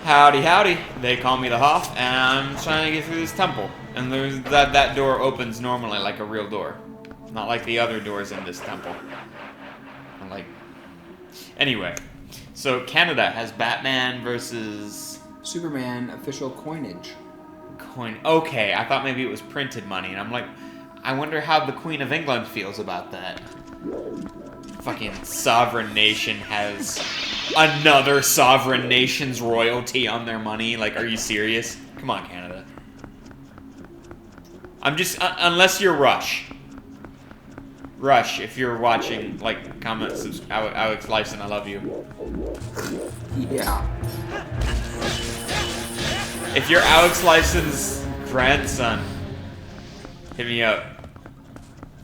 Howdy, howdy. They call me the Hoff, and I'm trying to get through this temple. And there's that door opens normally like a real door. Not like the other doors in this temple. And like... Anyway. So, Canada has Batman versus... Superman official coinage. Okay, I thought maybe it was printed money, and I'm like... I wonder how the Queen of England feels about that. Fucking sovereign nation has another sovereign nation's royalty on their money. Like, are you serious? Come on, Canada. I'm just... unless you're Rush. Rush, if you're watching, like, comment, Alex Lyson, I love you. Yeah. If you're Alex Lyson's grandson, hit me up.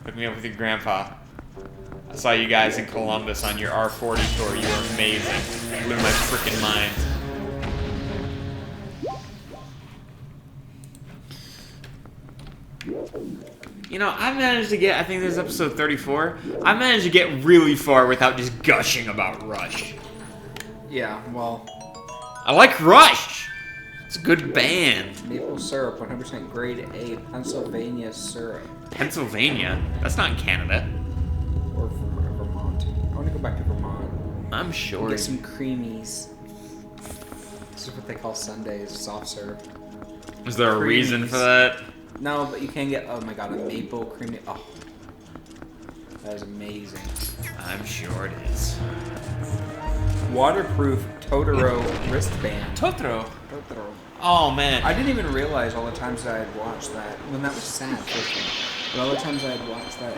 Hook me up with your grandpa. I saw you guys in Columbus on your R40 tour. You were amazing. Blew my freaking mind. You know, I managed to get, I think this is episode 34, I managed to get really far without just gushing about Rush. Yeah, well... I like Rush! It's a good band. Maple syrup, 100% grade A, Pennsylvania syrup. Pennsylvania? That's not in Canada. Or from Vermont. I want to go back to Vermont. I'm sure. Get some creamies. This is what they call sundaes, soft syrup. Is there a reason for that? No, but you can get, oh my god, a maple creamy. Oh. That is amazing. I'm sure it is. Waterproof Totoro wristband. Totoro? Totoro. Oh, man. I didn't even realize all the times that I had watched that. When that was sad, first of all. But all the times I had watched that,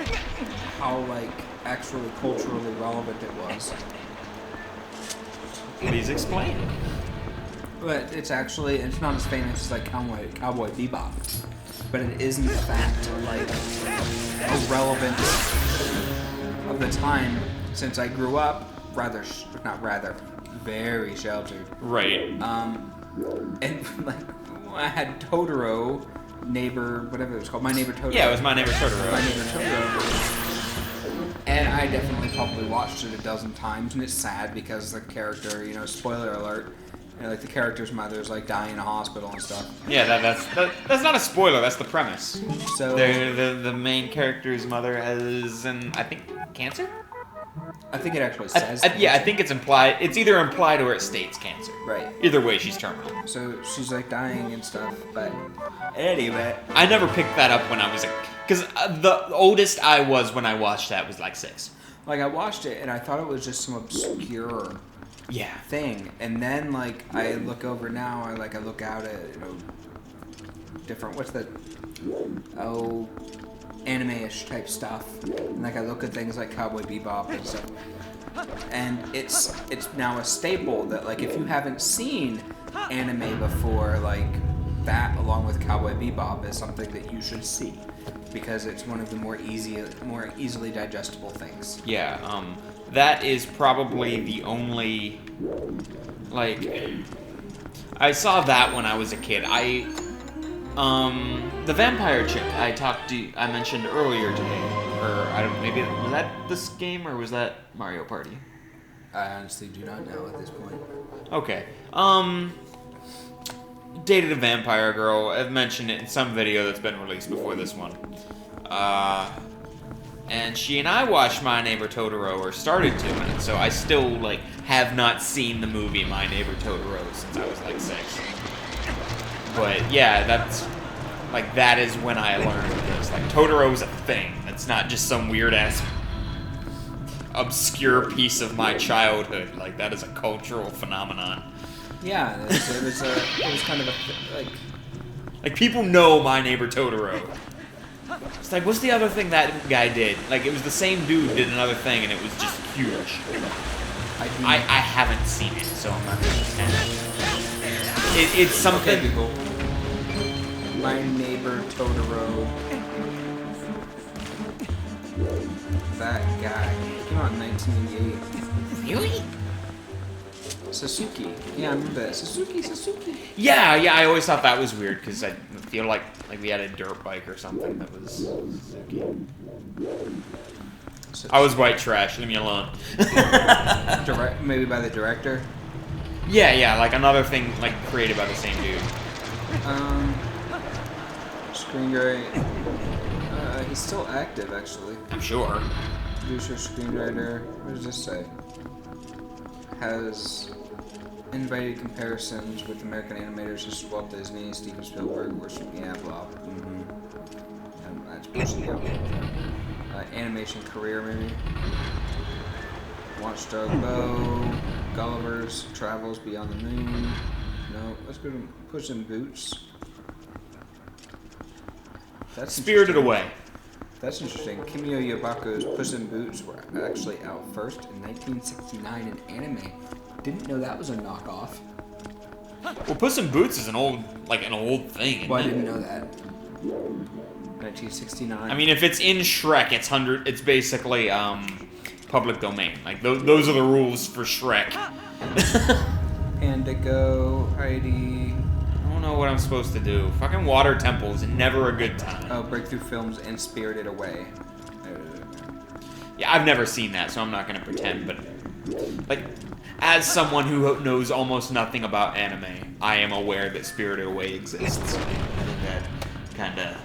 how, like, actually culturally relevant it was. Please explain. But it's actually, it's not as famous as, like, Cowboy Bebop. But it is, in fact, like, a relevant of the time, since I grew up, very sheltered. Right. And, like, I had Totoro, neighbor, whatever it was called, My Neighbor Totoro. Yeah, it was My Neighbor Totoro. My Neighbor Totoro. And I definitely probably watched it a dozen times, and it's sad because the character, you know, spoiler alert, you know, like the character's mother is like dying in a hospital and stuff. Yeah, that's not a spoiler. That's the premise. So the main character's mother has, I think, cancer. I think it actually says. Yeah, I think it's implied. It's either implied or it states cancer. Right. Either way, she's terminal. So she's like dying and stuff. But anyway, I never picked that up when I was because the oldest I was when I watched that was like 6. Like I watched it and I thought it was just some obscure thing, and then like I look over now, I look out at, you know, different, what's the anime-ish type stuff, and like I look at things like Cowboy Bebop and stuff, and it's now a staple that, like, if you haven't seen anime before, like that along with Cowboy Bebop is something that you should see, because it's one of the more easily digestible things. Yeah, that is probably the only, like, I saw that when I was a kid. The vampire chick I mentioned earlier today, or I don't, maybe, was that this game, or was that Mario Party? I honestly do not know at this point. Okay, dated a vampire girl. I've mentioned it in some video that's been released before this one. And she and I watched My Neighbor Totoro, or started to, and so I still, like, have not seen the movie My Neighbor Totoro since I was, like, 6. But, yeah, that's, like, that is when I learned this. Like, Totoro's a thing. It's not just some weird-ass, obscure piece of my childhood. Like, that is a cultural phenomenon. Yeah, it was kind of a, like, people know My Neighbor Totoro. It's like, what's the other thing that guy did? Like, it was the same dude did another thing, and it was just huge. I haven't seen it, so I'm not going to pretend. It's something... Okay, Google. My Neighbor Totoro. That guy. It came out in 1988. Really? Sasuke. Yeah, I remember that. Sasuke. Yeah, I always thought that was weird, because I feel like we had a dirt bike or something that was Suzuki. I was white trash. Leave me alone. Maybe by the director. Yeah, like another thing like created by the same dude. Screenwriter. He's still active, actually. I'm sure. Producer, screenwriter. What does this say? Has invited comparisons with American animators such as Walt Disney, Steven Spielberg, blah. That's pushing out. Animation career, maybe. Watchdog Bow, Gulliver's Travels Beyond the Moon. No, let's go to Puss in Boots. That's Spirited Away. That's interesting. Kimio Yabako's Puss in Boots were actually out first in 1969 in anime. Didn't know that was a knockoff. Well, Puss in Boots is an old thing. Well, I didn't know that. 1969. I mean, if it's in Shrek, it's basically public domain. Like those are the rules for Shrek. Pandigo, Heidi. I don't know what I'm supposed to do. Fucking Water Temple is never a good time. Oh, Breakthrough Films and Spirited Away. Yeah, I've never seen that, so I'm not gonna pretend. But like, as someone who knows almost nothing about anime, I am aware that Spirited Away exists. I think that kinda.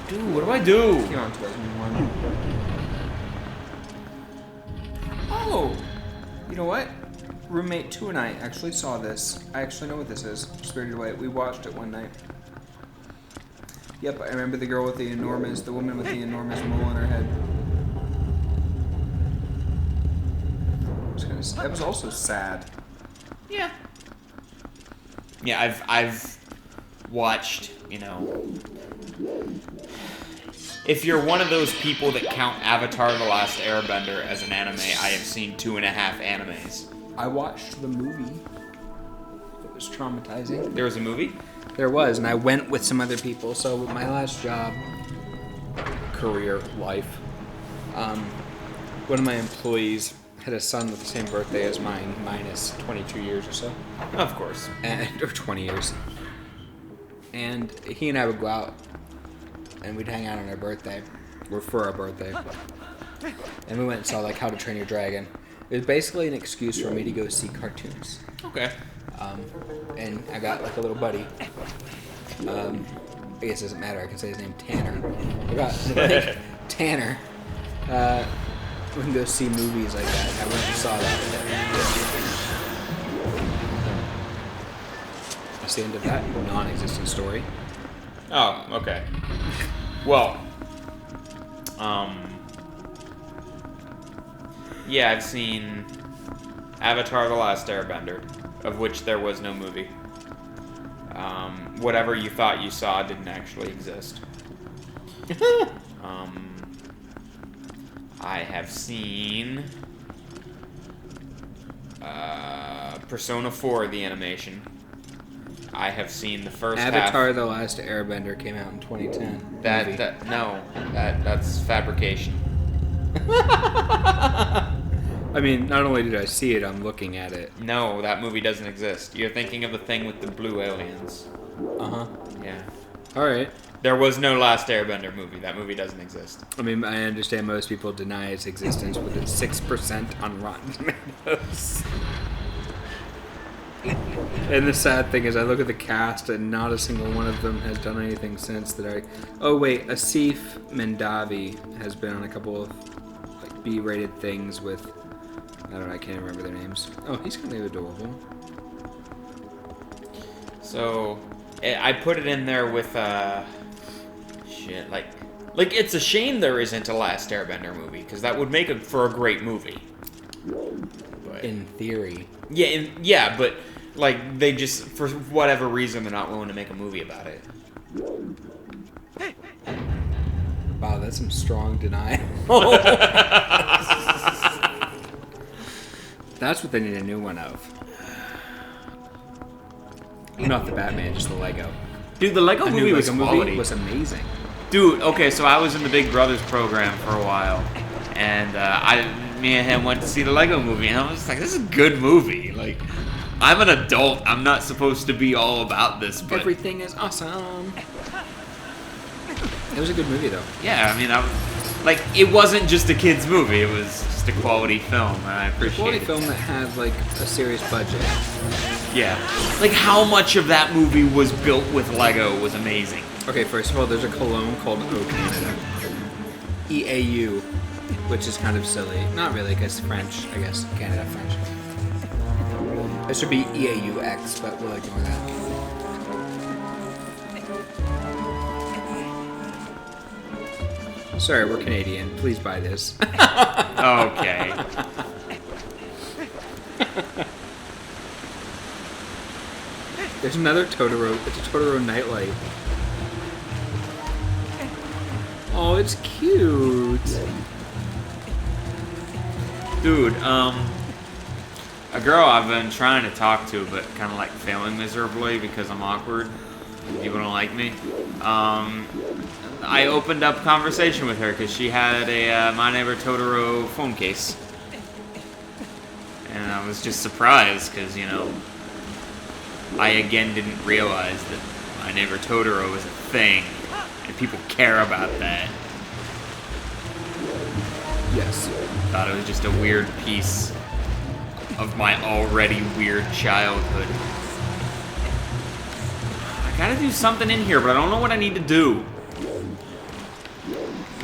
Dude, what do I do? Came out in 2001. Oh! You know what? Roommate 2 and I actually saw this. I actually know what this is. Spirited Away. We watched it one night. Yep, I remember the woman with the enormous mole on her head. That was also sad. Yeah. Yeah, I've watched, if you're one of those people that count Avatar: The Last Airbender as an anime, I have seen 2.5 animes. I watched the movie. It was traumatizing. There was a movie? There was, and I went with some other people. So with my last job, career, life, one of my employees had a son with the same birthday as mine, minus 22 years or so. Of course. Or 20 years. And he and I would go out, and we'd hang out on our birthday, or for our birthday. And we went and saw, How to Train Your Dragon. It was basically an excuse for me to go see cartoons. Okay. And I got, a little buddy. I guess it doesn't matter. I can say his name, Tanner. I got, Tanner. We can go see movies like that. I went and saw that. That's the end of that non-existent story. Oh, okay. Well, yeah, I've seen Avatar: The Last Airbender, of which there was no movie. Whatever you thought you saw didn't actually exist. I have seen Persona 4, the animation. I have seen the first Avatar: half. The Last Airbender came out in 2010. That's fabrication. I mean, not only did I see it, I'm looking at it. No, that movie doesn't exist. You're thinking of the thing with the blue aliens. Uh-huh. Yeah. Alright. There was no Last Airbender movie. That movie doesn't exist. I mean, I understand most people deny its existence with its 6% on Rotten Tomatoes. And the sad thing is, I look at the cast, and not a single one of them has done anything since that I... Oh, wait, Asif Mendavi has been on a couple of B-rated things with... I don't know, I can't remember their names. Oh, he's kind of adorable. So, I put it in there with, shit, like it's a shame there isn't a Last Airbender movie, because that would make it for a great movie. But, in theory. Yeah, but, they just, for whatever reason, they're not willing to make a movie about it. Wow, that's some strong denial. That's what they need a new one of. Not the Batman, just the Lego. Dude, the Lego movie was quality. Movie was amazing. Dude, okay, so I was in the Big Brothers program for a while, and me and him went to see the Lego movie, and I was like, this is a good movie. I'm an adult. I'm not supposed to be all about this, but... Everything is awesome. It was a good movie, though. Yeah, I mean, like, it wasn't just a kid's movie. It was just a quality film, and I appreciate Quality it. film that had like a serious budget. Yeah. Like, how much of that movie was built with Lego was amazing. Okay, first of all, there's a cologne called O Canada. EAU, which is kind of silly. Not really, because French, I guess. Canada, French. It should be EAUX, but we'll ignore that. Sorry, we're Canadian. Please buy this. Okay. There's another Totoro. It's a Totoro nightlight. Oh, it's cute. Dude, a girl I've been trying to talk to, but kind of like failing miserably because I'm awkward. People don't like me. I opened up conversation with her because she had a My Neighbor Totoro phone case. And I was just surprised because, you know, I again didn't realize that My Neighbor Totoro is a thing. And people care about that. Yes. Thought it was just a weird piece of my already weird childhood. I gotta do something in here, but I don't know what I need to do.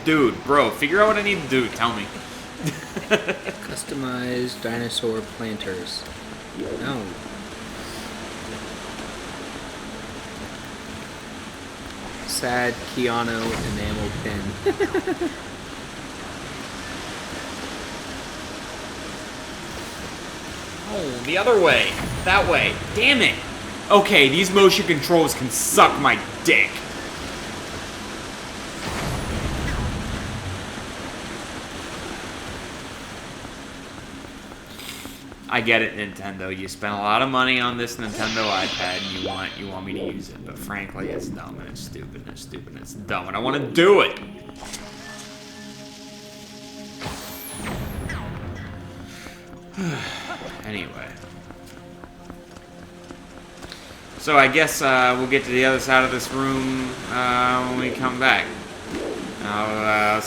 Dude, bro, figure out what I need to do. Tell me. Customized dinosaur planters. No. Sad Keanu enamel pin. Oh, the other way. That way. Damn it. Okay, these motion controls can suck my dick. I get it, Nintendo. You spent a lot of money on this Nintendo iPad, and you want me to use it. But frankly, it's dumb and it's stupid and it's stupid and it's dumb, and I want to do it. Anyway. So I guess we'll get to the other side of this room when we come back. I'll